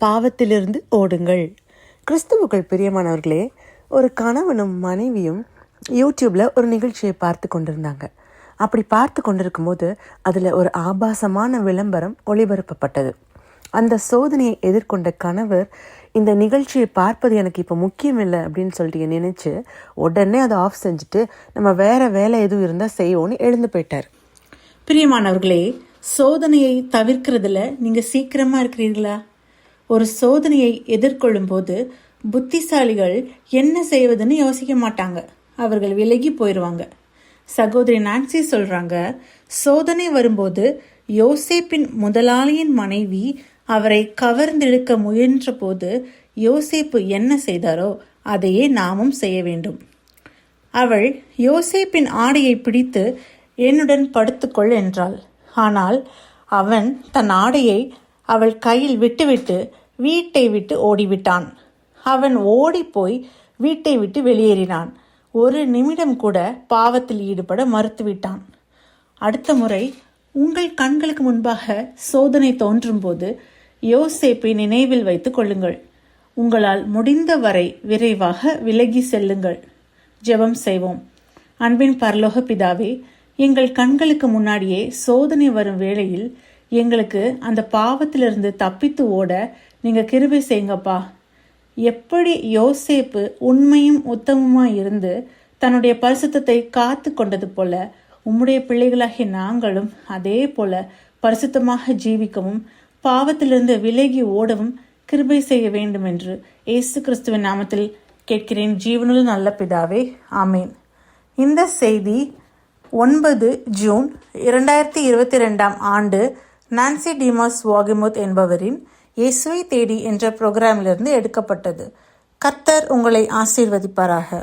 பாவத்திலிருந்து ஓடுங்கள். கிறிஸ்துவுக்குள் பிரியமானவர்களே, ஒரு கணவனும் மனைவியும் யூடியூப்பில் ஒரு நிகழ்ச்சியை பார்த்து கொண்டிருந்தாங்க. அப்படி பார்த்து கொண்டிருக்கும் போது அதில் ஒரு ஆபாசமான விளம்பரம் ஒளிபரப்பப்பட்டது. அந்த சோதனையை எதிர்கொண்ட கணவர், இந்த நிகழ்ச்சியை பார்ப்பது எனக்கு இப்போ முக்கியம் இல்லை அப்படின்னு சொல்லிட்டு நினைச்சு உடனே அதை ஆஃப் செஞ்சுட்டு நம்ம வேற வேலை எதுவும் இருந்தால் செய்வோன்னு எழுந்து போயிட்டார். பிரியமானவர்களே, சோதனையை தவிர்க்கிறதுல நீங்க சீக்கிரமா இருக்கிறீர்களா? ஒரு சோதனையை எதிர்கொள்ளும் போது புத்திசாலிகள் என்ன செய்வதுன்னு யோசிக்க மாட்டாங்க. அவர்கள் விலகி போயிடுவாங்க. சகோதரி நான்சி சொல்றாங்க, சோதனை வரும்போது யோசேப்பின் முதலாளியின் மனைவி அவரை கவர்ந்தெடுக்க முயன்ற போது யோசேப்பு என்ன செய்தாரோ அதையே நாமும் செய்ய வேண்டும். அவள் யோசேப்பின் ஆடையை பிடித்து என்னுடன் படுத்துக்கொள் என்றாள். ஆனால் அவன் தன் ஆடையை அவள் கையில் விட்டுவிட்டு வீட்டை விட்டு ஓடிவிட்டான். அவன் ஓடிப்போய் வீட்டை விட்டு வெளியேறினான். ஒரு நிமிடம் கூட பாவத்தில் ஈடுபட மறுத்துவிட்டான். அடுத்த முறை உங்கள் கண்களுக்கு முன்பாக சோதனை தோன்றும் போது யோசேப்பை நினைவில் வைத்துக் கொள்ளுங்கள். உங்களால் முடிந்த வரை விரைவாக விலகி செல்லுங்கள். ஜெபம் செய்வோம். அன்பின் பரலோக பிதாவே, எங்கள் கண்களுக்கு முன்னாடியே சோதனை வரும் வேளையில் எங்களுக்கு அந்த பாவத்திலிருந்து தப்பித்து ஓட நீங்க கிருபை செய்யுங்கப்பா. எப்படி யோசேப்பு உண்மையும் உத்தமமாய் இருந்து தன்னுடைய பரிசுத்தத்தை காத்து கொண்டது போல உம்முடைய பிள்ளைகளாகிய நாங்களும் அதே போல பரிசுத்தமாக ஜீவிக்கவும் பாவத்திலிருந்து விலகி ஓடவும் கிருபை செய்ய வேண்டும் என்று இயேசு கிறிஸ்துவின் நாமத்தில் கேட்கிறேன், ஜீவனுள்ள நல்ல பிதாவே, ஆமேன். இந்த செய்தி 9 ஜூன் 2022 ஆண்டு நான்சி டிமாஸ் வாகிமுத் என்பவரின் இயேசுவை தேடி என்ற புரோகிராமிலிருந்து எடுக்கப்பட்டது. கர்த்தர் உங்களை ஆசீர்வதிப்பாராக.